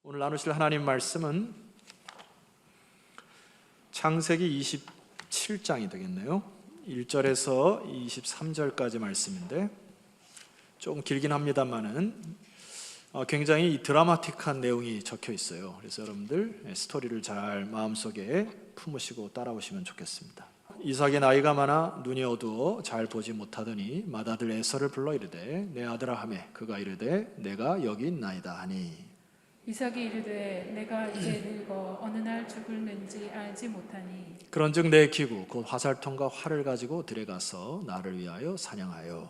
오늘 나누실 하나님 말씀은 창세기 27장이 되겠네요. 1절에서 23절까지 말씀인데 조금 길긴 합니다만은 굉장히 드라마틱한 내용이 적혀 있어요. 그래서 여러분들 스토리를 잘 마음속에 품으시고 따라오시면 좋겠습니다. 이삭의 나이가 많아 눈이 어두워 잘 보지 못하더니 맏아들 에서를 불러 이르되 내 아들아 하매 그가 이르되 내가 여기 있나이다 하니 이삭이 이르되 내가 이제 늙어 어느 날 죽을는지 알지 못하니 그런즉 내 기구 곧 화살통과 활을 가지고 들어가서 나를 위하여 사냥하여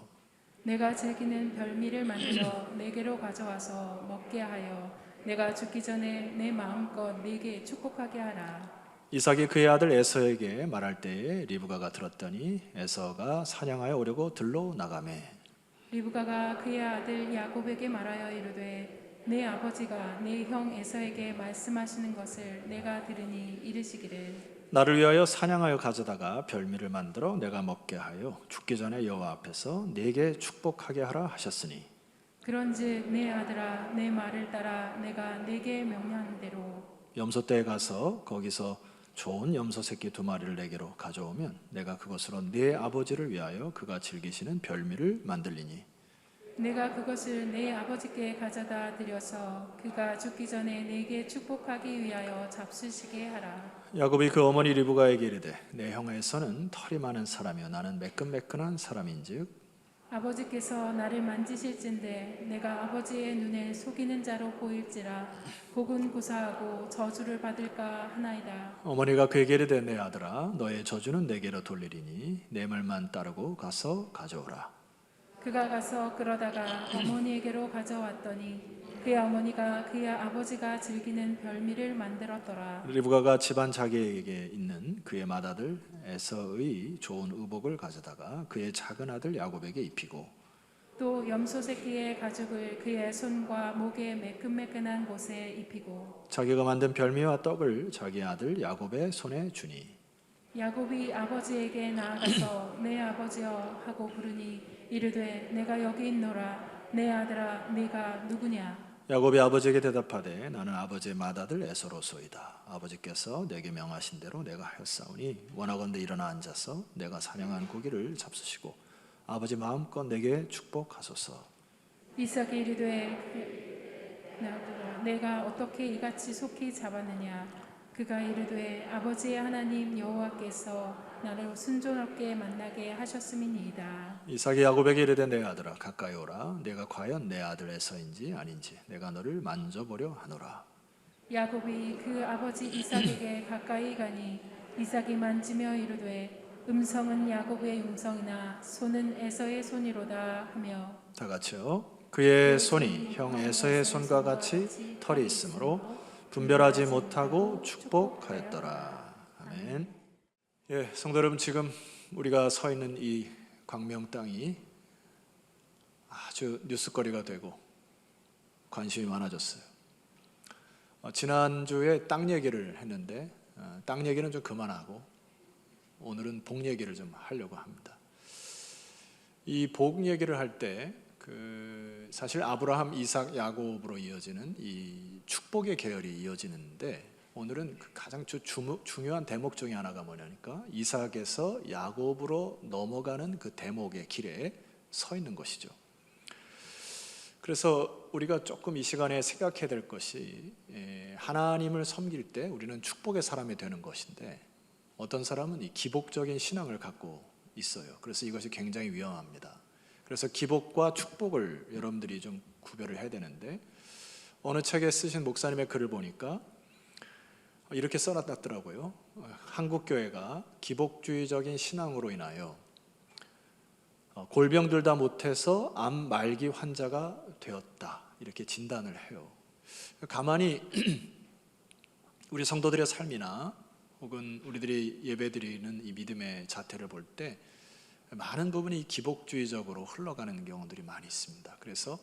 내가 즐기는 별미를 만들어 내게로 가져와서 먹게 하여 내가 죽기 전에 내 마음껏 네게 축복하게 하라. 이삭이 그의 아들 에서에게 말할 때에 리브가가 들었더니 에서가 사냥하여 오려고 들로 나가매 리브가가 그의 아들 야곱에게 말하여 이르되 내 아버지가 내 형 에서에게 말씀하시는 것을 내가 들으니 이르시기를 나를 위하여 사냥하여 가져다가 별미를 만들어 내가 먹게 하여 죽기 전에 여호와 앞에서 네게 축복하게 하라 하셨으니 그런즉 내 아들아 내 말을 따라 내가 네게 명령한 대로 염소 떼에 가서 거기서 좋은 염소 새끼 2마리를 내게로 가져오면 내가 그것으로 네 아버지를 위하여 그가 즐기시는 별미를 만들리니 내가 그것을 내 아버지께 가져다 드려서 그가 죽기 전에 네게 축복하기 위하여 잡수시게 하라. 야곱이 그 어머니 리브가에게 이르되 내 형 에서는 털이 많은 사람이요 나는 매끈매끈한 사람인즉 아버지께서 나를 만지실진데 내가 아버지의 눈에 속이는 자로 보일지라 고군고사하고 저주를 받을까 하나이다. 어머니가 그에게 이르되 내 아들아 너의 저주는 내게로 돌리리니 내 말만 따르고 가서 가져오라. 그가 가서 그러다가 어머니에게로 가져왔더니 그의 어머니가 그의 아버지가 즐기는 별미를 만들었더라. 리브가가 집안 자기에게 있는 그의 맏아들 에서의 좋은 의복을 가져다가 그의 작은 아들 야곱에게 입히고 또 염소 새끼의 가죽을 그의 손과 목의 매끈매끈한 곳에 입히고 자기가 만든 별미와 떡을 자기 아들 야곱의 손에 주니 야곱이 아버지에게 나아가서 내 아버지여 하고 부르니 이르되 내가 여기 있노라. 내 아들아 네가 누구냐. 야곱이 아버지에게 대답하되 나는 아버지의 맏아들 에서로소이다. 아버지께서 내게 명하신 대로 내가 하였사오니 원하건대 일어나 앉아서 내가 사냥한 고기를 잡수시고 아버지 마음껏 내게 축복하소서. 이삭이 이르되 내 아들아 내가 어떻게 이같이 속히 잡았느냐. 그가 이르되 아버지의 하나님 여호와께서 나를 순종하게 만나게 하셨음이니이다. 이삭이 야곱에게 이르되 내 아들아 가까이 오라. 내가 과연 내 아들 에서인지 아닌지 내가 너를 만져보려 하노라. 야곱이 그 아버지 이삭에게 가까이 가니 이삭이 만지며 이르되 음성은 야곱의 음성이나 손은 에서의 손이로다 하며 다 같이요. 그의 손이 형 에서의 손과 같이 털이 있으므로 분별하지 못하고 축복하였더라. 아멘. 예, 성도 여러분, 지금 우리가 서 있는 이 광명 땅이 아주 뉴스거리가 되고 관심이 많아졌어요. 지난주에 땅 얘기를 했는데 땅 얘기는 좀 그만하고 오늘은 복 얘기를 좀 하려고 합니다. 이 복 얘기를 할 때 사실 아브라함, 이삭, 야곱으로 이어지는 이 축복의 계열이 이어지는데 오늘은 가장 중요한 대목 중에 하나가 뭐냐니까 이삭에서 야곱으로 넘어가는 그 대목의 길에 서 있는 것이죠. 그래서 우리가 조금 이 시간에 생각해야 될 것이 하나님을 섬길 때 우리는 축복의 사람이 되는 것인데 어떤 사람은 이 기복적인 신앙을 갖고 있어요. 그래서 이것이 굉장히 위험합니다. 그래서 기복과 축복을 여러분들이 좀 구별을 해야 되는데 어느 책에 쓰신 목사님의 글을 보니까 이렇게 써놨더라고요. 한국교회가 기복주의적인 신앙으로 인하여 골병 들다 못해서 암 말기 환자가 되었다 이렇게 진단을 해요. 가만히 우리 성도들의 삶이나 혹은 우리들이 예배드리는 이 믿음의 자태를 볼 때 많은 부분이 기복주의적으로 흘러가는 경우들이 많이 있습니다. 그래서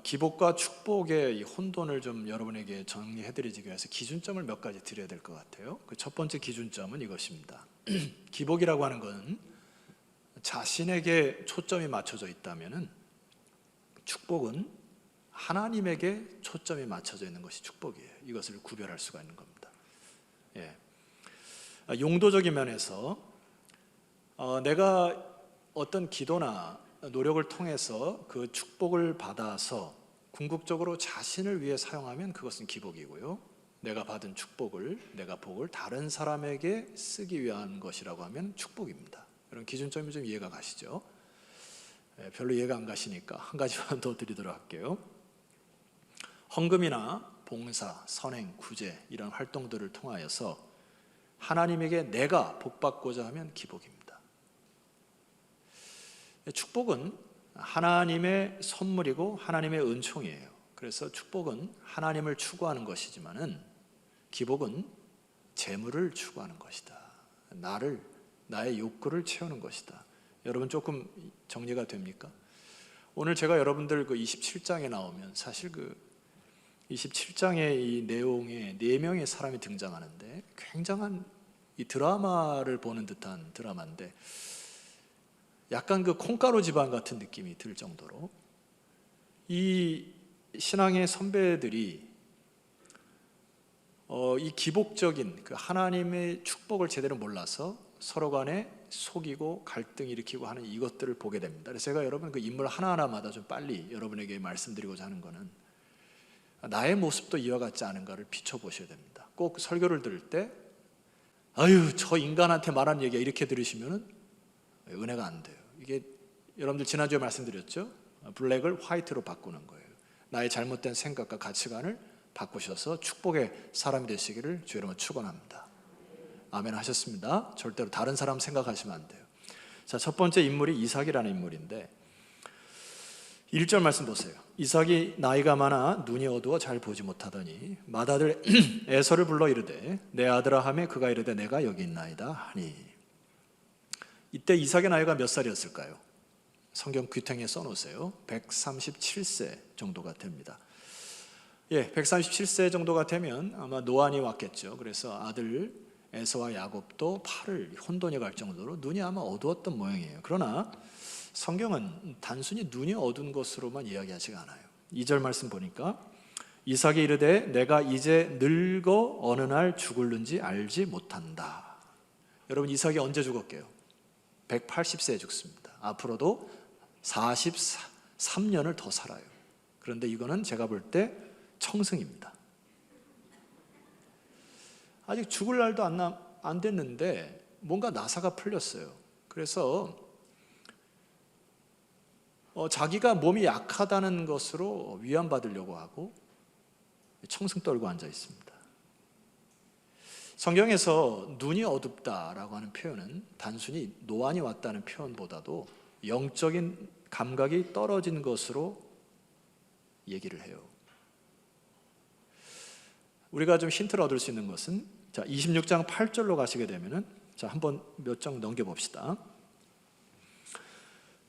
기복과 축복의 이 혼돈을 좀 여러분에게 정리해드리기 위해서 기준점을 몇 가지 드려야 될 것 같아요. 그 첫 번째 기준점은 이것입니다. 기복이라고 하는 것은 자신에게 초점이 맞춰져 있다면 축복은 하나님에게 초점이 맞춰져 있는 것이 축복이에요. 이것을 구별할 수가 있는 겁니다. 예. 용도적인 면에서 내가 어떤 기도나 노력을 통해서 그 축복을 받아서 궁극적으로 자신을 위해 사용하면 그것은 기복이고요. 내가 받은 축복을, 내가 복을 다른 사람에게 쓰기 위한 것이라고 하면 축복입니다. 이런 기준점이 좀 이해가 가시죠? 별로 이해가 안 가시니까 한 가지만 더 드리도록 할게요. 헌금이나 봉사, 선행, 구제 이런 활동들을 통하여서 하나님에게 내가 복받고자 하면 기복입니다. 축복은 하나님의 선물이고 하나님의 은총이에요. 그래서 축복은 하나님을 추구하는 것이지만은 기복은 재물을 추구하는 것이다. 나의 욕구를 채우는 것이다. 여러분 조금 정리가 됩니까? 오늘 제가 여러분들 그 27장에 나오면 사실 그 27장의 이 내용에 4명의 사람이 등장하는데 굉장한 이 드라마를 보는 듯한 드라마인데 약간 그 콩가루 집안 같은 느낌이 들 정도로 이 신앙의 선배들이 이 기복적인 그 하나님의 축복을 제대로 몰라서 서로 간에 속이고 갈등 일으키고 하는 이것들을 보게 됩니다. 그래서 제가 여러분 그 인물 하나하나마다 좀 빨리 여러분에게 말씀드리고자 하는 것은 나의 모습도 이와 같지 않은가를 비춰보셔야 됩니다. 꼭 설교를 들을 때 아유 저 인간한테 말한 얘기야 이렇게 들으시면 은혜가 안 돼요. 이게 여러분들 지난주에 말씀드렸죠. 블랙을 화이트로 바꾸는 거예요. 나의 잘못된 생각과 가치관을 바꾸셔서 축복의 사람이 되시기를 주 여러분 축원합니다. 아멘 하셨습니다. 절대로 다른 사람 생각하시면 안 돼요. 자, 첫 번째 인물이 이삭이라는 인물인데 1절 말씀 보세요. 이삭이 나이가 많아 눈이 어두워 잘 보지 못하더니 맏아들 에서를 불러 이르되 내 아들아 하매 그가 이르되 내가 여기 있나이다 하니. 이때 이삭의 나이가 몇 살이었을까요? 성경 귀퉁이에 써놓으세요. 137세 정도가 됩니다. 137세 정도가 되면 아마 노안이 왔겠죠. 그래서 아들 에서와 야곱도 팔을 혼돈이 갈 정도로 눈이 아마 어두웠던 모양이에요. 그러나 성경은 단순히 눈이 어두운 것으로만 이야기하지가 않아요. 2절 말씀 보니까 이삭이 이르되 내가 이제 늙어 어느 날 죽을는지 알지 못한다. 여러분 이삭이 언제 죽었게요? 180세에 죽습니다. 앞으로도 43년을 더 살아요. 그런데 이거는 제가 볼 때 청승입니다. 아직 죽을 날도 안 됐는데 뭔가 나사가 풀렸어요. 그래서 자기가 몸이 약하다는 것으로 위안받으려고 하고 청승 떨고 앉아 있습니다. 성경에서 눈이 어둡다라고 하는 표현은 단순히 노안이 왔다는 표현보다도 영적인 감각이 떨어진 것으로 얘기를 해요. 우리가 좀 힌트를 얻을 수 있는 것은 자 26장 8절로 가시게 되면은 자 한번 몇 장 넘겨봅시다.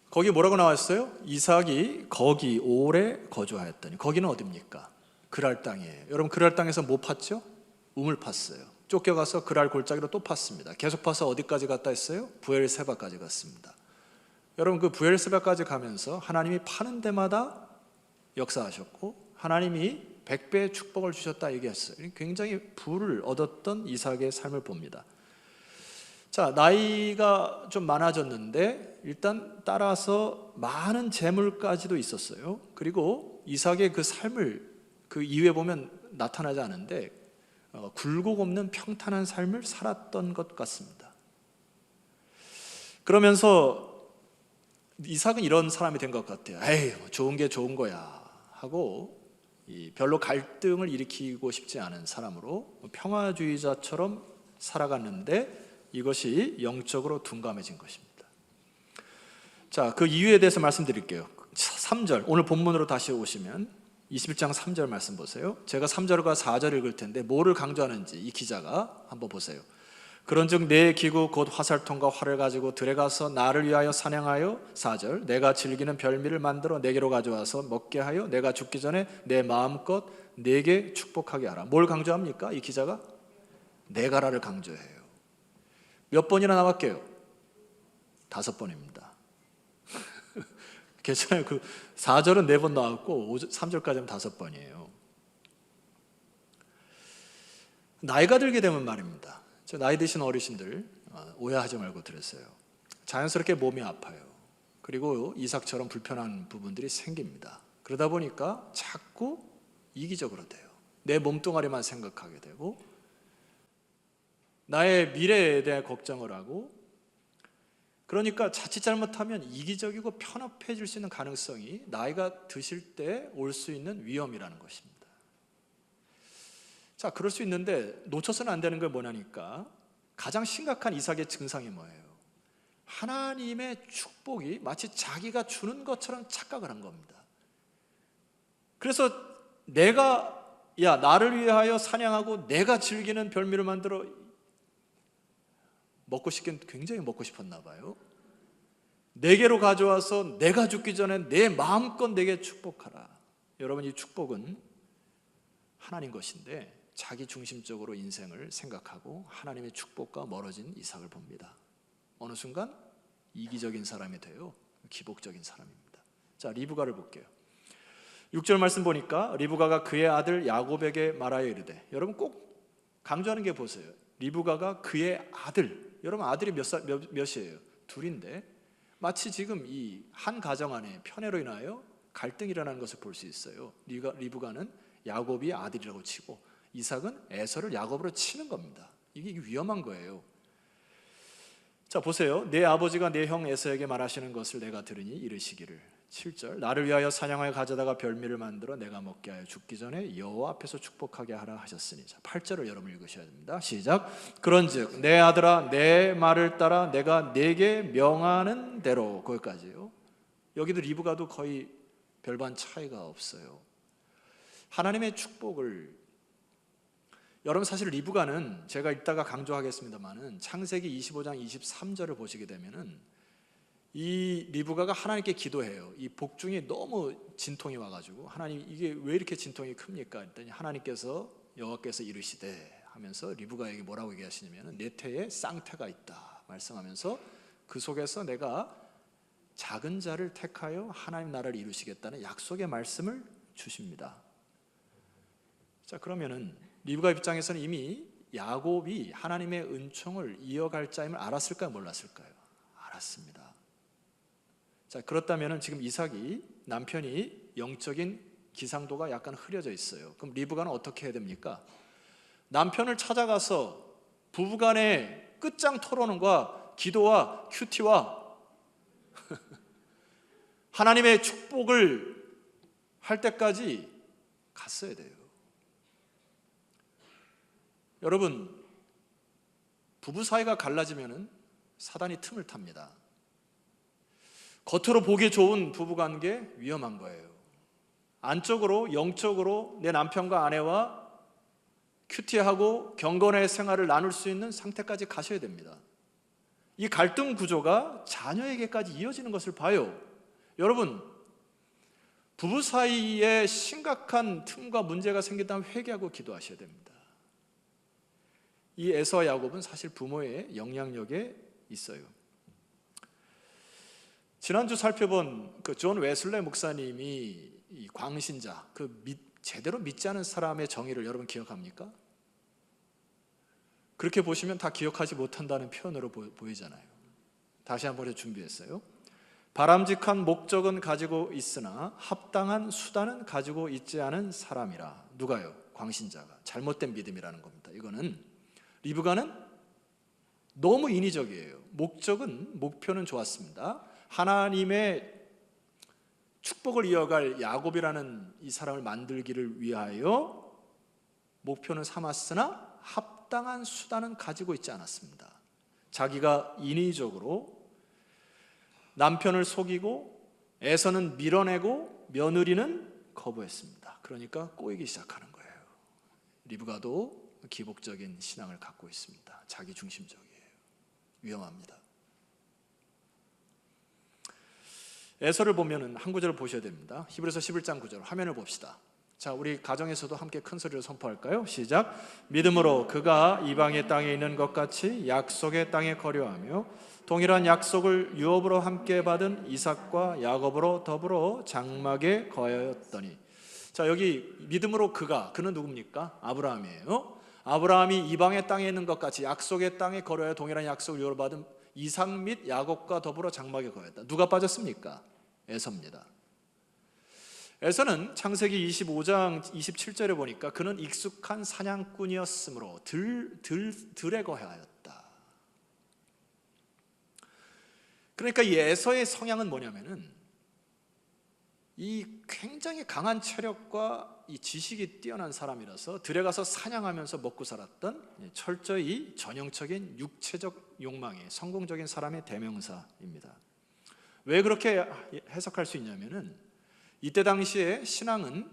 거기 뭐라고 나왔어요? 이삭이 거기 오래 거주하였더니 거기는 어디입니까? 그랄 땅이에요. 여러분 그랄 땅에서 뭐 팠죠? 우물 팠어요. 쫓겨가서 그랄 골짜기로 또 팠습니다. 계속 파서 어디까지 갔다 했어요? 부엘세바까지 갔습니다. 여러분 그 부엘세바까지 가면서 하나님이 파는 데마다 역사하셨고 하나님이 100배의 축복을 주셨다 얘기했어요. 굉장히 부를 얻었던 이삭의 삶을 봅니다. 자, 나이가 좀 많아졌는데 일단 따라서 많은 재물까지도 있었어요. 그리고 이삭의 그 삶을 그 이후에 보면 나타나지 않은데 굴곡 없는 평탄한 삶을 살았던 것 같습니다. 그러면서 이삭은 이런 사람이 된 것 같아요. 에이, 좋은 게 좋은 거야 하고 별로 갈등을 일으키고 싶지 않은 사람으로 평화주의자처럼 살아갔는데 이것이 영적으로 둔감해진 것입니다. 자, 그 이유에 대해서 말씀드릴게요. 3절, 오늘 본문으로 다시 오시면 21장 3절 말씀 보세요. 제가 3절과 4절 읽을 텐데 뭐를 강조하는지 이 기자가 한번 보세요. 그런즉 내 기구 곧 화살통과 활을 가지고 들에 가서 나를 위하여 사냥하여 4절 내가 즐기는 별미를 만들어 내게로 가져와서 먹게 하여 내가 죽기 전에 내 마음껏 내게 축복하게 하라. 뭘 강조합니까? 이 기자가 내 가라를 강조해요. 몇 번이나 나왔게요? 5번입니다. 괜찮아요. 그 4절은 4번 나왔고 3절까지는 5번이에요. 나이가 들게 되면 말입니다. 저 나이 드신 어르신들 오해하지 말고 들으세요. 자연스럽게 몸이 아파요. 그리고 이삭처럼 불편한 부분들이 생깁니다. 그러다 보니까 자꾸 이기적으로 돼요. 내 몸뚱아리만 생각하게 되고 나의 미래에 대해 걱정을 하고, 그러니까 자칫 잘못하면 이기적이고 편협해질 수 있는 가능성이 나이가 드실 때 올 수 있는 위험이라는 것입니다. 자, 그럴 수 있는데 놓쳐서는 안 되는 게 뭐냐니까, 가장 심각한 이삭의 증상이 뭐예요? 하나님의 축복이 마치 자기가 주는 것처럼 착각을 한 겁니다. 그래서 나를 위하여 사냥하고 내가 즐기는 별미를 만들어 굉장히 먹고 싶었나 봐요. 내게로 가져와서 내가 죽기 전에 내 마음껏 내게 축복하라. 여러분, 이 축복은 하나님 것인데 자기 중심적으로 인생을 생각하고 하나님의 축복과 멀어진 이삭을 봅니다. 어느 순간 이기적인 사람이 돼요. 기복적인 사람입니다. 자, 리브가를 볼게요. 6절 말씀 보니까 리브가가 그의 아들 야곱에게 말하여 이르되, 여러분 꼭 강조하는 게 보세요. 리브가가 그의 아들, 여러분 아들이 몇이에요? 둘인데 마치 지금 이 한 가정 안에 편애로 인하여 갈등이 일어나는 것을 볼 수 있어요. 리브가는 야곱이 아들이라고 치고 이삭은 에서를 야곱으로 치는 겁니다. 이게 위험한 거예요. 자, 보세요. 내 아버지가 내 형 에서에게 말하시는 것을 내가 들으니 이르시기를, 7절, 나를 위하여 사냥하여 가져다가 별미를 만들어 내가 먹게 하여 죽기 전에 여호와 앞에서 축복하게 하라 하셨으니. 자, 8절을 여러분 읽으셔야 됩니다. 시작. 그런즉 내 아들아 내 말을 따라 내가 네게 명하는 대로. 거기까지요. 여기도 리브가도 거의 별반 차이가 없어요. 하나님의 축복을, 여러분 사실 리브가는 제가 이따가 강조하겠습니다만은 창세기 25장 23절을 보시게 되면은 이 리브가가 하나님께 기도해요. 이 복중이 너무 진통이 와가지고, 하나님 이게 왜 이렇게 진통이 큽니까? 했더니 하나님께서 여호와께서 이르시되 하면서 리브가에게 뭐라고 얘기하시냐면 내 태에 쌍태가 있다 말씀하면서 그 속에서 내가 작은 자를 택하여 하나님 나라를 이루시겠다는 약속의 말씀을 주십니다. 자, 그러면은 리브가 입장에서는 이미 야곱이 하나님의 은총을 이어갈 자임을 알았을까요? 몰랐을까요? 알았습니다. 자, 그렇다면 지금 이삭이, 남편이 영적인 기상도가 약간 흐려져 있어요. 그럼 리브가는 어떻게 해야 됩니까? 남편을 찾아가서 부부간의 끝장 토론과 기도와 큐티와 하나님의 축복을 할 때까지 갔어야 돼요. 여러분, 부부 사이가 갈라지면은 사단이 틈을 탑니다. 겉으로 보기 좋은 부부관계 위험한 거예요. 안쪽으로 영적으로 내 남편과 아내와 큐티하고 경건의 생활을 나눌 수 있는 상태까지 가셔야 됩니다. 이 갈등 구조가 자녀에게까지 이어지는 것을 봐요. 여러분, 부부 사이에 심각한 틈과 문제가 생긴다면 회개하고 기도하셔야 됩니다. 이 에서와 야곱은 사실 부모의 영향력에 있어요. 지난주 살펴본 그 존 웨슬레 목사님이 이 광신자, 제대로 믿지 않은 사람의 정의를 여러분 기억합니까? 그렇게 보시면 다 기억하지 못한다는 표현으로 보이잖아요. 다시 한번 해서 준비했어요. 바람직한 목적은 가지고 있으나 합당한 수단은 가지고 있지 않은 사람이라. 누가요? 광신자가. 잘못된 믿음이라는 겁니다. 이거는 리브가는 너무 인위적이에요. 목표는 좋았습니다. 하나님의 축복을 이어갈 야곱이라는 이 사람을 만들기를 위하여 목표는 삼았으나 합당한 수단은 가지고 있지 않았습니다. 자기가 인위적으로 남편을 속이고 에서는 밀어내고 며느리는 거부했습니다. 그러니까 꼬이기 시작하는 거예요. 리브가도 기복적인 신앙을 갖고 있습니다. 자기 중심적이에요. 위험합니다. 에서를 보면은 한 구절을 보셔야 됩니다. 히브리서 11장 9절 화면을 봅시다. 자, 우리 가정에서도 함께 큰 소리로 선포할까요? 시작. 믿음으로 그가 이방의 땅에 있는 것 같이 약속의 땅에 거류하며 동일한 약속을 유업으로 함께 받은 이삭과 야곱으로 더불어 장막에 거하였더니. 자, 여기 믿음으로 그는 누굽니까? 아브라함이에요. 아브라함이 이방의 땅에 있는 것 같이 약속의 땅에 거하여 동일한 약속을 유업으로 받은 이삭 및 야곱과 더불어 장막에 거하였다. 누가 빠졌습니까? 에서입니다. 에서는 창세기 25장 27절에 보니까 그는 익숙한 사냥꾼이었으므로 들에 거하였다. 그러니까 이 에서의 성향은 뭐냐면은 이 굉장히 강한 체력과 이 지식이 뛰어난 사람이라서 들에 가서 사냥하면서 먹고 살았던 철저히 전형적인 육체적 욕망의 성공적인 사람의 대명사입니다. 왜 그렇게 해석할 수 있냐면은 이때 당시에 신앙은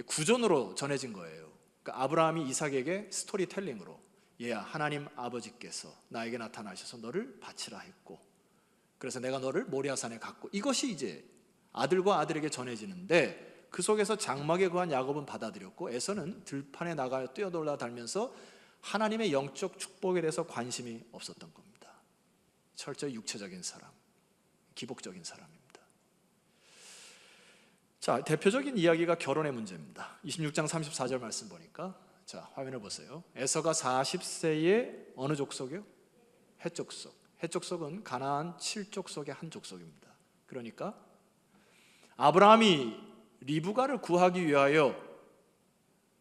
구존으로 전해진 거예요. 그러니까 아브라함이 이삭에게 스토리텔링으로 얘야, 하나님 아버지께서 나에게 나타나셔서 너를 바치라 했고, 그래서 내가 너를 모리아산에 갔고, 이것이 이제 아들과 아들에게 전해지는데 그 속에서 장막에 거한 야곱은 받아들였고 에서는 들판에 나가 뛰어놀라 달면서 하나님의 영적 축복에 대해서 관심이 없었던 겁니다. 철저히 육체적인 사람, 기복적인 사람입니다. 자, 대표적인 이야기가 결혼의 문제입니다. 26장 34절 말씀 보니까, 자, 화면을 보세요. 에서가 40세에 어느 족속이요? 헷족속. 헷족속은 가나안 7족속의 한 족속입니다. 그러니까 아브라함이 리브가를 구하기 위하여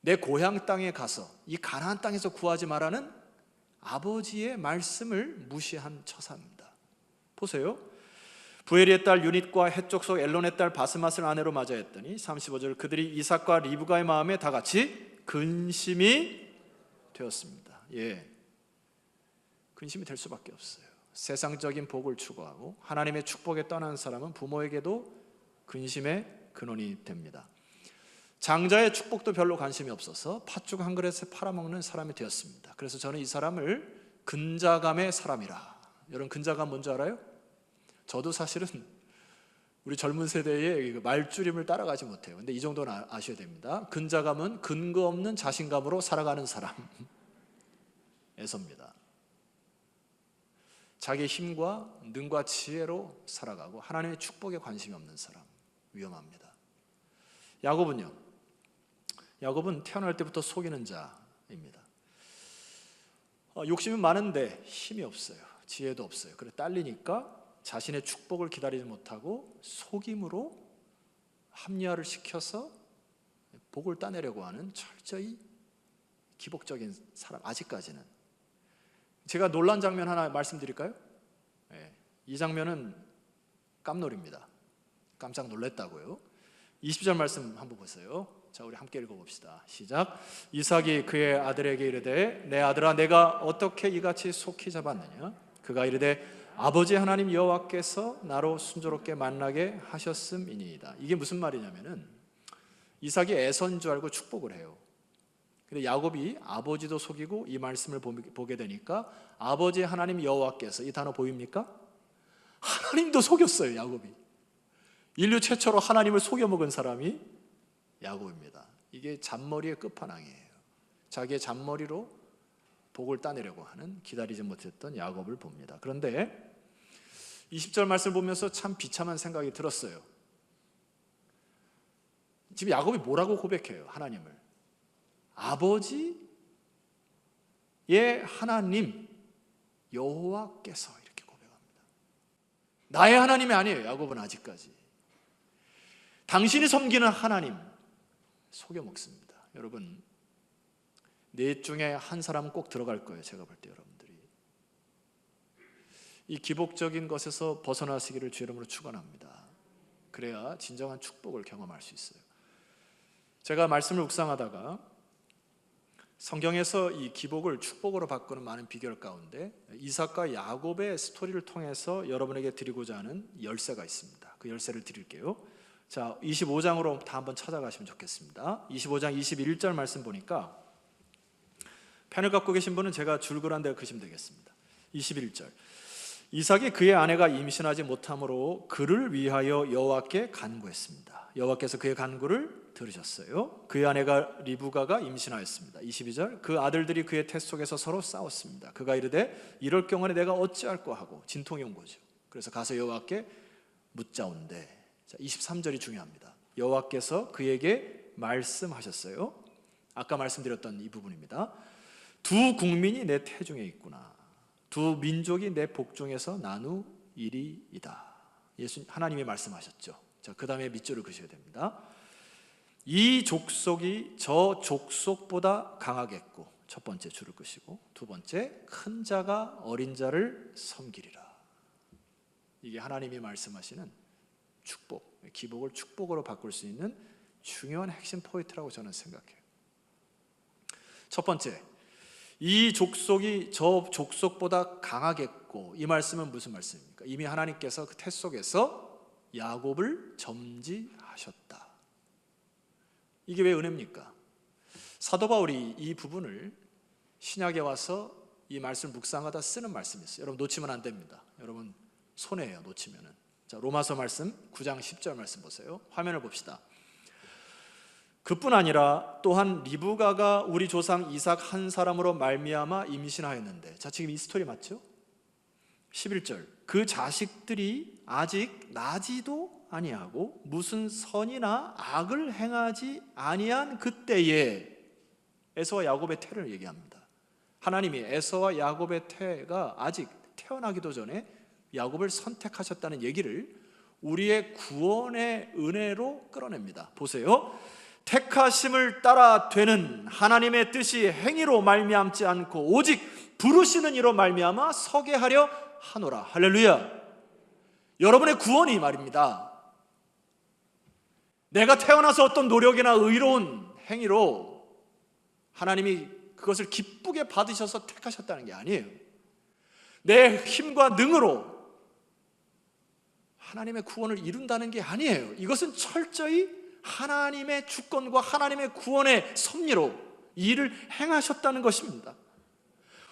내 고향 땅에 가서 이 가나안 땅에서 구하지 말라는 아버지의 말씀을 무시한 처사입니다. 보세요. 부엘리의 딸 유닛과 헷족속 엘론의 딸 바스맛을 아내로 맞이했더니 35절 그들이 이삭과 리브가의 마음에 다 같이 근심이 되었습니다. 예, 근심이 될 수밖에 없어요. 세상적인 복을 추구하고 하나님의 축복에 떠난 사람은 부모에게도 근심의 근원이 됩니다. 장자의 축복도 별로 관심이 없어서 팥죽 한 그릇에 팔아먹는 사람이 되었습니다. 그래서 저는 이 사람을 근자감의 사람이라. 여러분, 근자감 뭔지 알아요? 저도 사실은 우리 젊은 세대의 말줄임을 따라가지 못해요. 근데 이 정도는 아셔야 됩니다. 근자감은 근거 없는 자신감으로 살아가는 사람에서입니다. 자기의 힘과 능과 지혜로 살아가고 하나님의 축복에 관심이 없는 사람, 위험합니다. 야곱은요? 야곱은 태어날 때부터 속이는 자입니다. 욕심이 많은데 힘이 없어요. 지혜도 없어요. 그래 딸리니까 자신의 축복을 기다리지 못하고 속임으로 합리화를 시켜서 복을 따내려고 하는 철저히 기복적인 사람, 아직까지는. 제가 놀란 장면 하나 말씀드릴까요? 네, 이 장면은 깜놀입니다. 깜짝 놀랐다고요. 20절 말씀 한번 보세요. 자, 우리 함께 읽어봅시다. 시작. 이삭이 그의 아들에게 이르되 내 아들아 내가 어떻게 이같이 속히 잡았느냐? 그가 이르되 아버지 하나님 여호와께서 나로 순조롭게 만나게 하셨음이니이다. 이게 무슨 말이냐면은 이삭이 에서인 줄 알고 축복을 해요. 근데 야곱이 아버지도 속이고 이 말씀을 보게 되니까 아버지 하나님 여호와께서, 이 단어 보입니까? 하나님도 속였어요. 야곱이. 인류 최초로 하나님을 속여먹은 사람이 야곱입니다. 이게 잔머리의 끝판왕이에요. 자기의 잔머리로 복을 따내려고 하는, 기다리지 못했던 야곱을 봅니다. 그런데 20절 말씀을 보면서 참 비참한 생각이 들었어요. 지금 야곱이 뭐라고 고백해요? 하나님을. 아버지의 하나님 여호와께서, 이렇게 고백합니다. 나의 하나님이 아니에요. 야곱은 아직까지 당신이 섬기는 하나님 속여먹습니다. 여러분, 넷 중에 한 사람은 꼭 들어갈 거예요. 제가 볼 때 여러분들이 이 기복적인 것에서 벗어나시기를 주 이름으로 축원합니다. 그래야 진정한 축복을 경험할 수 있어요. 제가 말씀을 묵상하다가 성경에서 이 기복을 축복으로 바꾸는 많은 비결 가운데 이삭과 야곱의 스토리를 통해서 여러분에게 드리고자 하는 열쇠가 있습니다. 그 열쇠를 드릴게요. 자, 25장으로 다 한번 찾아가시면 좋겠습니다. 25장 21절 말씀 보니까 펜을 갖고 계신 분은 제가 줄글한 데 그시면 되겠습니다. 21절 이삭이 그의 아내가 임신하지 못함으로 그를 위하여 여호와께 간구했습니다. 여호와께서 그의 간구를 들으셨어요. 그의 아내가 리브가가 임신하였습니다. 22절, 그 아들들이 그의 태 속에서 서로 싸웠습니다. 그가 이르되 이럴 경우에 내가 어찌할꼬 하고 진통이 온 거죠. 그래서 가서 여호와께 묻자온대. 자, 23절이 중요합니다. 여호와께서 그에게 말씀하셨어요. 아까 말씀드렸던 이 부분입니다. 두 국민이 내 태중에 있구나. 두 민족이 내 복중에서 나누이리이다. 하나님이 말씀하셨죠. 자, 그 다음에 밑줄을 그으셔야 됩니다. 이 족속이 저 족속보다 강하겠고, 첫 번째 줄을 끄시고, 두 번째, 큰 자가 어린 자를 섬기리라. 이게 하나님이 말씀하시는 축복, 기복을 축복으로 바꿀 수 있는 중요한 핵심 포인트라고 저는 생각해요. 첫 번째, 이 족속이 저 족속보다 강하겠고, 이 말씀은 무슨 말씀입니까? 이미 하나님께서 그 태 속에서 야곱을 점지하셨다. 이게 왜 은혜입니까? 사도 바울이 이 부분을 신약에 와서 이 말씀을 묵상하다 쓰는 말씀이 있어요. 여러분 놓치면 안 됩니다. 여러분 손해예요, 놓치면은. 자, 로마서 말씀 9장 10절 말씀 보세요. 화면을 봅시다. 그뿐 아니라 또한 리브가가 우리 조상 이삭 한 사람으로 말미암아 임신하였는데, 자, 지금 이 스토리 맞죠? 11절, 그 자식들이 아직 나지도 아니하고 무슨 선이나 악을 행하지 아니한 그때에, 에서와 야곱의 태를 얘기합니다. 하나님이 에서와 야곱의 태가 아직 태어나기도 전에 야곱을 선택하셨다는 얘기를 우리의 구원의 은혜로 끌어냅니다. 보세요. 택하심을 따라 되는 하나님의 뜻이 행위로 말미암지 않고 오직 부르시는 이로 말미암아 서게 하려 하노라. 할렐루야. 여러분의 구원이 말입니다. 내가 태어나서 어떤 노력이나 의로운 행위로 하나님이 그것을 기쁘게 받으셔서 택하셨다는 게 아니에요. 내 힘과 능으로 하나님의 구원을 이룬다는 게 아니에요. 이것은 철저히 하나님의 주권과 하나님의 구원의 섭리로 이 일을 행하셨다는 것입니다.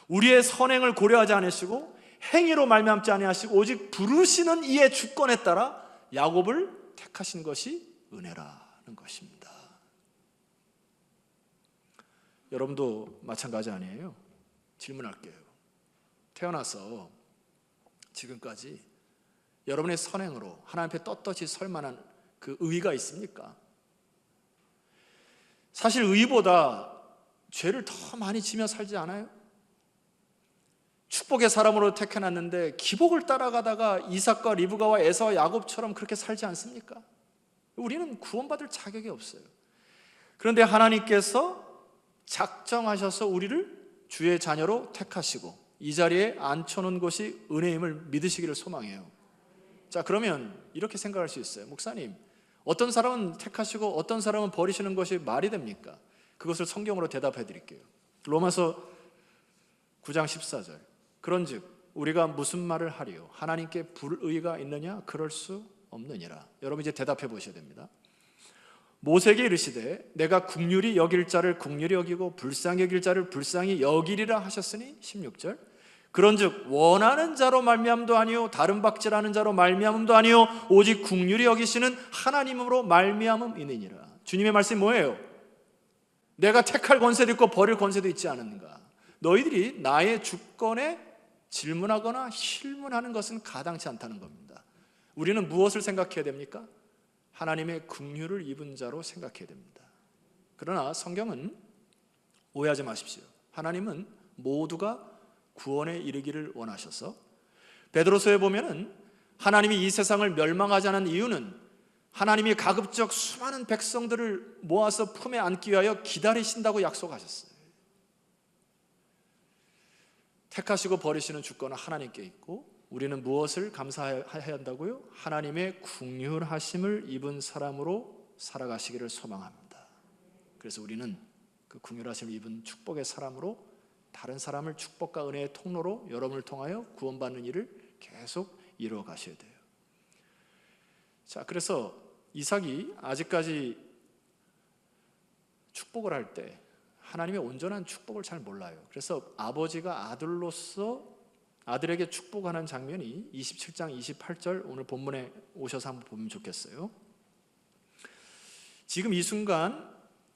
우리의 선행을 고려하지 않으시고 행위로 말미암지 아니하시고 오직 부르시는 이의 주권에 따라 야곱을 택하신 것이 은혜라는 것입니다. 여러분도 마찬가지 아니에요? 질문할게요. 태어나서 지금까지 여러분의 선행으로 하나님 앞에 떳떳이 설 만한 그 의의가 있습니까? 사실 의의보다 죄를 더 많이 지며 살지 않아요? 축복의 사람으로 택해놨는데 기복을 따라가다가 이삭과 리브가와 에서와 야곱처럼 그렇게 살지 않습니까? 우리는 구원받을 자격이 없어요. 그런데 하나님께서 작정하셔서 우리를 주의 자녀로 택하시고 이 자리에 앉혀놓은 것이 은혜임을 믿으시기를 소망해요. 자, 그러면 이렇게 생각할 수 있어요. 목사님, 어떤 사람은 택하시고 어떤 사람은 버리시는 것이 말이 됩니까? 그것을 성경으로 대답해 드릴게요. 로마서 9장 14절, 그런즉 우리가 무슨 말을 하리요? 하나님께 불의가 있느냐? 그럴 수 없느니라. 여러분 이제 대답해 보셔야 됩니다. 모세에게 이르시되 내가 긍휼히 여길 자를 긍휼히 여기고 불쌍히 여길 자를 불쌍히 여기리라 하셨으니 16절, 그런즉 원하는 자로 말미암도 아니요 다른 박질하는 자로 말미암음도 아니요 오직 긍휼히 여기시는 하나님으로 말미암음이니라. 주님의 말씀이 뭐예요? 내가 택할 권세도 있고 버릴 권세도 있지 않은가? 너희들이 나의 주권에 질문하거나 힐문하는 것은 가당치 않다는 겁니다. 우리는 무엇을 생각해야 됩니까? 하나님의 긍휼을 입은 자로 생각해야 됩니다. 그러나 성경은 오해하지 마십시오. 하나님은 모두가 구원에 이르기를 원하셔서 베드로서에 보면은 하나님이 이 세상을 멸망하지 않은 이유는 하나님이 가급적 수많은 백성들을 모아서 품에 안기 위하여 기다리신다고 약속하셨어요. 택하시고 버리시는 주권은 하나님께 있고 우리는 무엇을 감사해야 한다고요? 하나님의 긍휼하심을 입은 사람으로 살아가시기를 소망합니다. 그래서 우리는 그 긍휼하심을 입은 축복의 사람으로 다른 사람을 축복과 은혜의 통로로 여러분을 통하여 구원받는 일을 계속 이루어 가셔야 돼요. 자, 그래서 이삭이 아직까지 축복을 할 때 하나님의 온전한 축복을 잘 몰라요. 그래서 아버지가 아들에게 축복하는 장면이 27장 28절 오늘 본문에 오셔서 한번 보면 좋겠어요. 지금 이 순간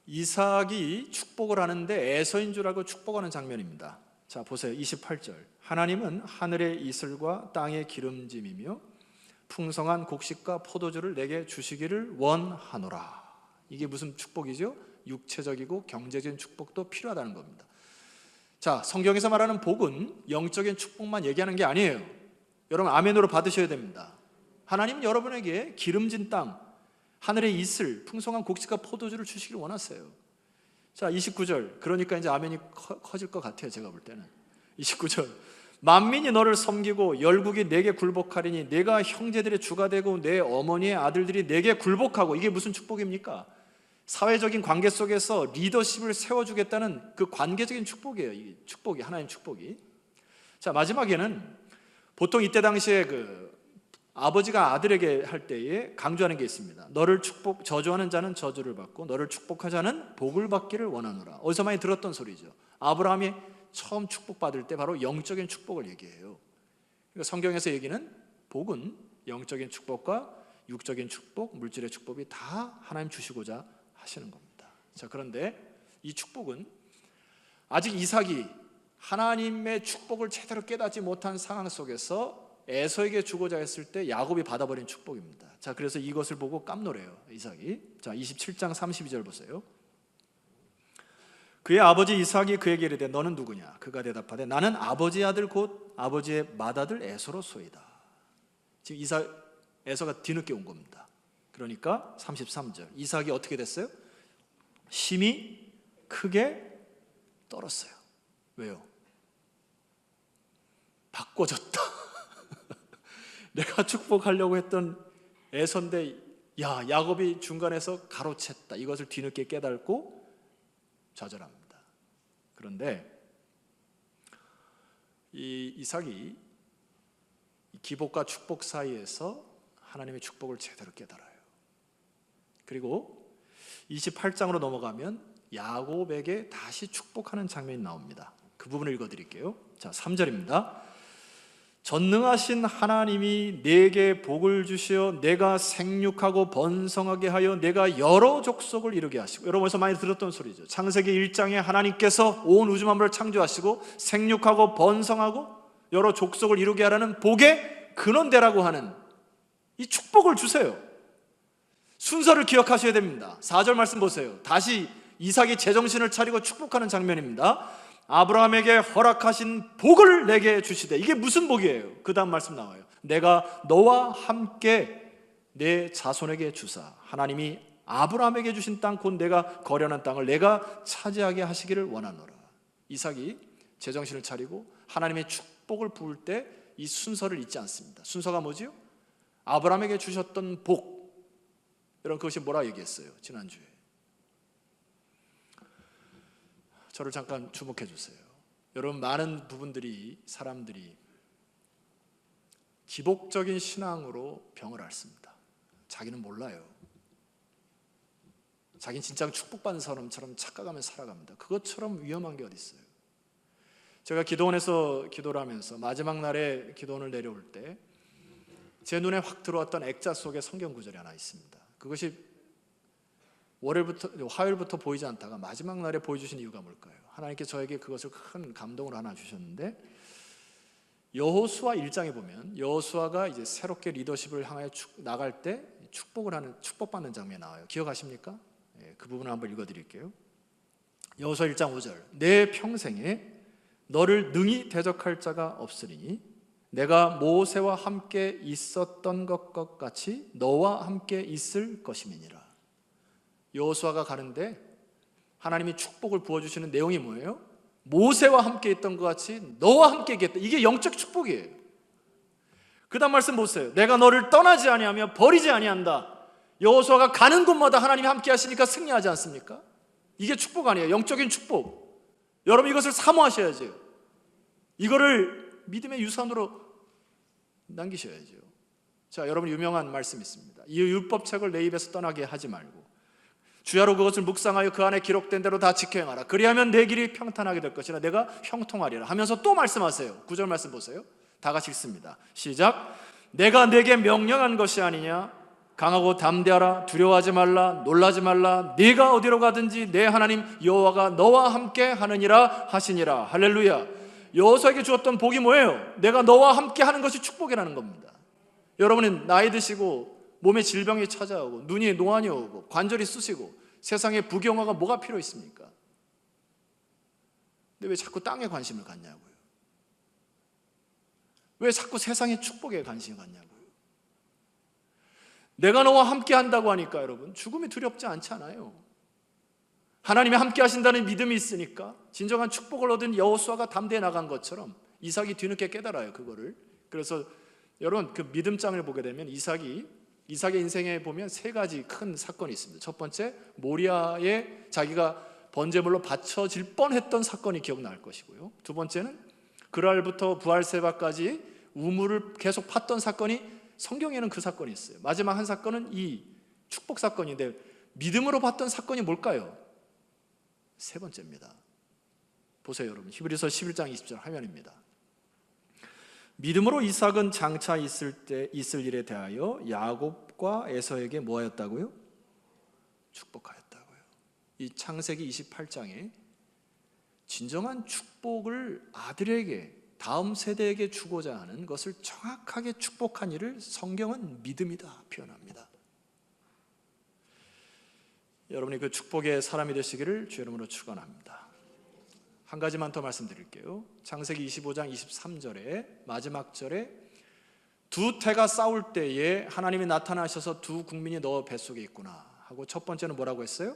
이삭이 축복을 하는데 에서인 줄 알고 축복하는 장면입니다. 자, 보세요. 28절. 하나님은 하늘의 이슬과 땅의 기름짐이며 풍성한 곡식과 포도주를 내게 주시기를 원하노라. 이게 무슨 축복이죠? 육체적이고 경제적인 축복도 필요하다는 겁니다. 자, 성경에서 말하는 복은 영적인 축복만 얘기하는 게 아니에요. 여러분 아멘으로 받으셔야 됩니다. 하나님은 여러분에게 기름진 땅, 하늘의 이슬, 풍성한 곡식과 포도주를 주시기를 원하세요. 자, 29절. 그러니까 이제 아멘이 커질 것 같아요. 제가 볼 때는 29절. 만민이 너를 섬기고 열국이 내게 굴복하리니 내가 형제들의 주가 되고 내 어머니의 아들들이 내게 굴복하고. 이게 무슨 축복입니까? 사회적인 관계 속에서 리더십을 세워주겠다는 그 관계적인 축복이에요. 이 축복이, 하나님 축복이. 자, 마지막에는 보통 이때 당시에 아버지가 아들에게 할 때에 강조하는 게 있습니다. 너를 저주하는 자는 저주를 받고 너를 축복하는 자는 복을 받기를 원하노라. 어디서 많이 들었던 소리죠. 아브라함이 처음 축복받을 때 바로 영적인 축복을 얘기해요. 그러니까 성경에서 얘기는 복은 영적인 축복과 육적인 축복, 물질의 축복이 다 하나님 주시고자 하시는 겁니다. 자, 그런데 이 축복은 아직 이삭이 하나님의 축복을 제대로 깨닫지 못한 상황 속에서 에서에게 주고자 했을 때 야곱이 받아버린 축복입니다. 자, 그래서 이것을 보고 깜놀해요, 이삭이. 자, 27장 32절 보세요. 그의 아버지 이삭이 그에게 이르되 너는 누구냐? 그가 대답하되 나는 아버지의 아들 곧 아버지의 맏아들 에서로소이다. 지금 에서가 뒤늦게 온 겁니다. 그러니까 33절. 이삭이 어떻게 됐어요? 심히 크게 떨었어요. 왜요? 바꿔줬다. 내가 축복하려고 했던 에서인데 야곱이 중간에서 가로챘다. 이것을 뒤늦게 깨닫고 좌절합니다. 그런데 이 이삭이 기복과 축복 사이에서 하나님의 축복을 제대로 깨달아요. 그리고 28장으로 넘어가면 야곱에게 다시 축복하는 장면이 나옵니다. 그 부분을 읽어드릴게요. 자, 3절입니다. 전능하신 하나님이 내게 복을 주시어 내가 생육하고 번성하게 하여 내가 여러 족속을 이루게 하시고. 여러분 어디서 많이 들었던 소리죠. 창세기 1장에 하나님께서 온 우주 만물을 창조하시고 생육하고 번성하고 여러 족속을 이루게 하라는 복의 근원대라고 하는 이 축복을 주세요. 순서를 기억하셔야 됩니다. 4절 말씀 보세요. 다시 이삭이 제정신을 차리고 축복하는 장면입니다. 아브라함에게 허락하신 복을 내게 주시되. 이게 무슨 복이에요? 그 다음 말씀 나와요. 내가 너와 함께 내 자손에게 주사. 하나님이 아브라함에게 주신 땅 곧 내가 거련한 땅을 내가 차지하게 하시기를 원하노라. 이삭이 제정신을 차리고 하나님의 축복을 부을 때 이 순서를 잊지 않습니다. 순서가 뭐지요? 아브라함에게 주셨던 복. 여러분 그것이 뭐라 얘기했어요? 지난주에. 저를 잠깐 주목해 주세요. 여러분 많은 부분들이 사람들이 기복적인 신앙으로 병을 앓습니다. 자기는 몰라요. 자기는 진짜 축복받는 사람처럼 착각하면서 살아갑니다. 그것처럼 위험한 게 어디 있어요? 제가 기도원에서 기도를 하면서 마지막 날에 기도원을 내려올 때 제 눈에 확 들어왔던 액자 속에 성경 구절이 하나 있습니다. 그것이 화요일부터 보이지 않다가 마지막 날에 보여주신 이유가 뭘까요? 하나님께서 저에게 그것을 큰 감동으로 하나 주셨는데, 여호수아 1장에 보면 여호수아가 이제 새롭게 리더십을 향해 나갈 때 축복받는 장면이 나와요. 기억하십니까? 그 부분을 한번 읽어드릴게요. 여호수아 1장 5절. 내 평생에 너를 능히 대적할 자가 없으리니 내가 모세와 함께 있었던 것 같이 너와 함께 있을 것임이니라. 여호수아가 가는데 하나님이 축복을 부어주시는 내용이 뭐예요? 모세와 함께 있던 것 같이 너와 함께 있겠다. 이게 영적 축복이에요. 그 다음 말씀 보세요. 내가 너를 떠나지 아니하며 버리지 아니한다. 여호수아가 가는 곳마다 하나님이 함께 하시니까 승리하지 않습니까? 이게 축복 아니에요? 영적인 축복. 여러분 이것을 사모하셔야죠. 이거를 믿음의 유산으로 남기셔야죠. 자, 여러분 유명한 말씀이 있습니다. 이 율법책을 내 입에서 떠나게 하지 말고 주야로 그것을 묵상하여 그 안에 기록된 대로 다 지켜 행하라. 그리하면 내 길이 평탄하게 될 것이라 내가 형통하리라 하면서 또 말씀하세요. 9절 말씀 보세요. 다 같이 읽습니다. 시작. 내가 내게 명령한 것이 아니냐? 강하고 담대하라. 두려워하지 말라. 놀라지 말라. 네가 어디로 가든지 내 하나님 여호와가 너와 함께 하느니라 하시니라. 할렐루야. 여호수아에게 주었던 복이 뭐예요? 내가 너와 함께 하는 것이 축복이라는 겁니다. 여러분은 나이 드시고 몸에 질병이 찾아오고 눈이 노안이 오고 관절이 쑤시고 세상에 부경화가 뭐가 필요 있습니까? 근데 왜 자꾸 땅에 관심을 갖냐고요? 왜 자꾸 세상의 축복에 관심을 갖냐고요? 내가 너와 함께 한다고 하니까 여러분 죽음이 두렵지 않잖아요. 하나님이 함께 하신다는 믿음이 있으니까 진정한 축복을 얻은 여호수아가 담대해 나간 것처럼 이삭이 뒤늦게 깨달아요, 그거를. 그래서 여러분 그 믿음장을 보게 되면 이삭의 인생에 보면 세 가지 큰 사건이 있습니다. 첫 번째, 모리아에 자기가 번제물로 바쳐질 뻔했던 사건이 기억날 것이고요. 두 번째는 그랄부터 부알세바까지 우물을 계속 팠던 사건이, 성경에는 그 사건이 있어요. 마지막 한 사건은 이 축복 사건인데, 믿음으로 봤던 사건이 뭘까요? 세 번째입니다. 보세요 여러분, 히브리서 11장 20절 화면입니다. 믿음으로 이삭은 장차 있을 일에 대하여 야곱과 에서에게 뭐하였다고요? 축복하였다고요. 이 창세기 28장에 진정한 축복을 아들에게, 다음 세대에게 주고자 하는 것을 정확하게 축복한 일을 성경은 믿음이다 표현합니다. 여러분이 그 축복의 사람이 되시기를 주의 이름으로 축원합니다. 한 가지만 더 말씀드릴게요. 창세기 25장 23절에 마지막 절에 두 태가 싸울 때에 하나님이 나타나셔서 두 국민이 너 뱃속에 있구나 하고, 첫 번째는 뭐라고 했어요?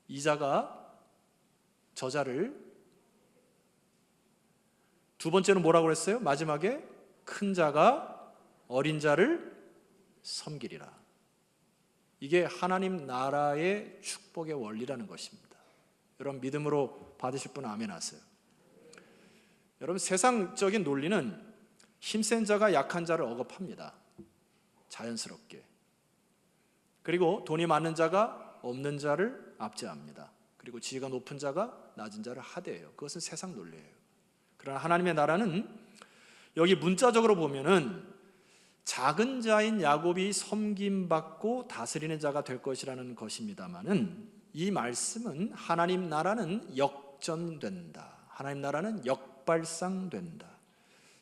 이자가 저자를, 두 번째는 뭐라고 했어요? 마지막에 큰 자가 어린 자를 섬기리라. 이게 하나님 나라의 축복의 원리라는 것입니다. 여러분 믿음으로 받으실 분은 아멘 하세요. 여러분 세상적인 논리는 힘센 자가 약한 자를 억압합니다. 자연스럽게. 그리고 돈이 많은 자가 없는 자를 압제합니다. 그리고 지위가 높은 자가 낮은 자를 하대해요. 그것은 세상 논리예요. 그러나 하나님의 나라는 여기 문자적으로 보면은 작은 자인 야곱이 섬김받고 다스리는 자가 될 것이라는 것입니다만은, 이 말씀은 하나님 나라는 역전된다, 하나님 나라는 역발상된다,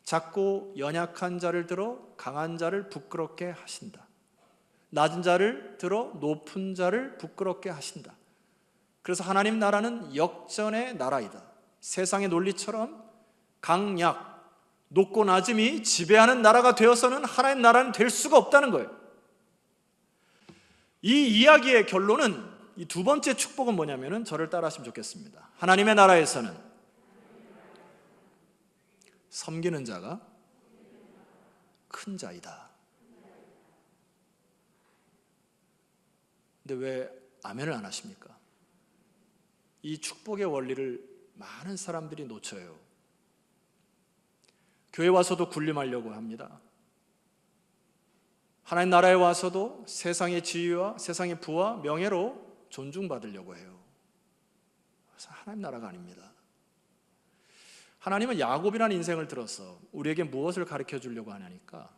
작고 연약한 자를 들어 강한 자를 부끄럽게 하신다, 낮은 자를 들어 높은 자를 부끄럽게 하신다. 그래서 하나님 나라는 역전의 나라이다. 세상의 논리처럼 강약, 높고 낮음이 지배하는 나라가 되어서는 하나님 나라는 될 수가 없다는 거예요. 이 이야기의 결론은, 이 두 번째 축복은 뭐냐면은, 저를 따라하시면 좋겠습니다. 하나님의 나라에서는 섬기는 자가 큰 자이다. 근데 왜 아멘을 안 하십니까? 이 축복의 원리를 많은 사람들이 놓쳐요. 교회 와서도 군림하려고 합니다. 하나님 나라에 와서도 세상의 지위와 세상의 부와 명예로 존중받으려고 해요. 그래서 하나님 나라가 아닙니다. 하나님은 야곱이라는 인생을 들어서 우리에게 무엇을 가르쳐 주려고 하냐니까,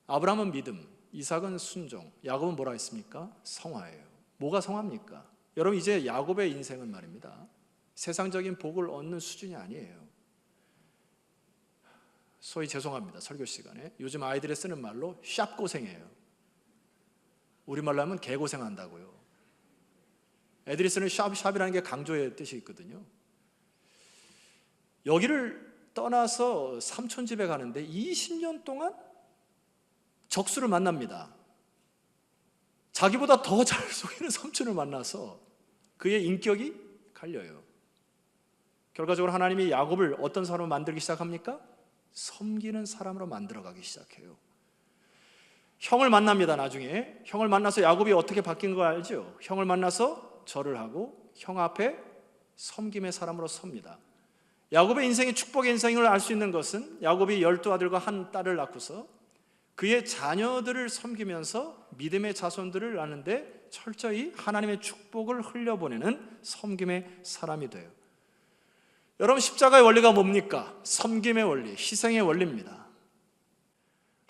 아브라함은 믿음, 이삭은 순종, 야곱은 뭐라 했습니까? 성화예요. 뭐가 성화입니까? 여러분 이제 야곱의 인생은 말입니다, 세상적인 복을 얻는 수준이 아니에요. 소위 죄송합니다, 설교 시간에 요즘 아이들이 쓰는 말로 샵고생이에요. 우리말로 하면 개고생한다고요. 애들이 쓰는 샵이라는 게 강조의 뜻이 있거든요. 여기를 떠나서 삼촌 집에 가는데 20년 동안 적수를 만납니다. 자기보다 더 잘 속이는 삼촌을 만나서 그의 인격이 갈려요. 결과적으로 하나님이 야곱을 어떤 사람으로 만들기 시작합니까? 섬기는 사람으로 만들어가기 시작해요. 형을 만납니다. 나중에 형을 만나서 야곱이 어떻게 바뀐 거 알죠? 형을 만나서 절을 하고 형 앞에 섬김의 사람으로 섭니다. 야곱의 인생이 축복의 인생을 알 수 있는 것은, 야곱이 12아들과 한 딸을 낳고서 그의 자녀들을 섬기면서 믿음의 자손들을 낳는데 철저히 하나님의 축복을 흘려보내는 섬김의 사람이 돼요. 여러분 십자가의 원리가 뭡니까? 섬김의 원리, 희생의 원리입니다.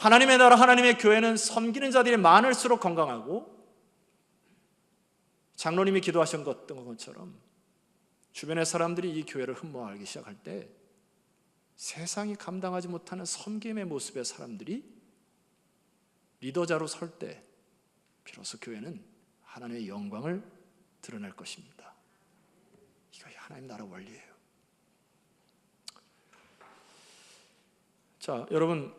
하나님의 나라, 하나님의 교회는 섬기는 자들이 많을수록 건강하고, 장로님이 기도하신 것처럼 주변의 사람들이 이 교회를 흠모하기 시작할 때 세상이 감당하지 못하는 섬김의 모습의 사람들이 리더자로 설 때 비로소 교회는 하나님의 영광을 드러낼 것입니다. 이거 하나님 나라 원리예요. 자, 여러분,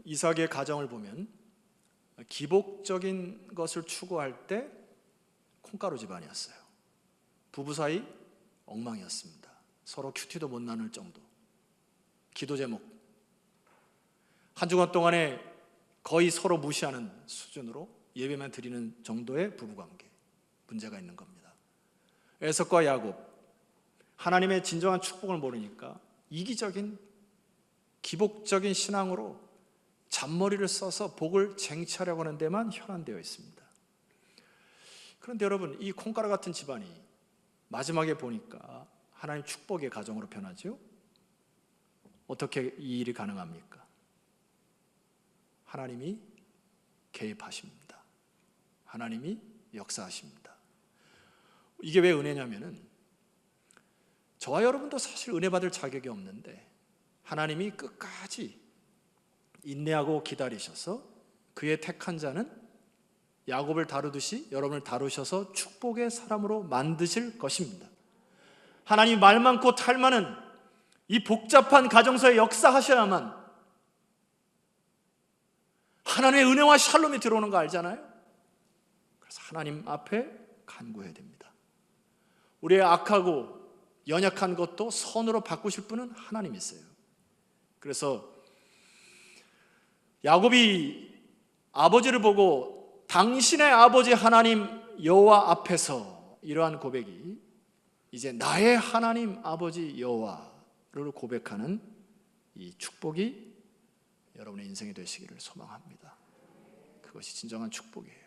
이삭의 가정을 보면 기복적인 것을 추구할 때 콩가루 집안이었어요. 부부 사이 엉망이었습니다. 서로 큐티도 못 나눌 정도. 기도 제목 한 주간 동안에 거의 서로 무시하는 수준으로 예배만 드리는 정도의 부부관계, 문제가 있는 겁니다. 에석과 야곱, 하나님의 진정한 축복을 모르니까 이기적인 기복적인 신앙으로 잔머리를 써서 복을 쟁취하려고 하는 데만 혈안되어 있습니다. 그런데 여러분, 이 콩가루 같은 집안이 마지막에 보니까 하나님 축복의 가정으로 변하죠. 어떻게 이 일이 가능합니까? 하나님이 개입하십니다. 하나님이 역사하십니다. 이게 왜 은혜냐면은, 저와 여러분도 사실 은혜 받을 자격이 없는데 하나님이 끝까지 인내하고 기다리셔서 그의 택한 자는 야곱을 다루듯이 여러분을 다루셔서 축복의 사람으로 만드실 것입니다. 하나님 말 많고 탈 많은 이 복잡한 가정사에 역사하셔야만 하나님의 은혜와 샬롬이 들어오는 거 알잖아요. 그래서 하나님 앞에 간구해야 됩니다. 우리의 악하고 연약한 것도 선으로 바꾸실 분은 하나님이세요. 그래서 야곱이 아버지를 보고 당신의 아버지 하나님 여호와 앞에서 이러한 고백이 이제 나의 하나님 아버지 여호와를 고백하는 이 축복이 여러분의 인생이 되시기를 소망합니다. 그것이 진정한 축복이에요.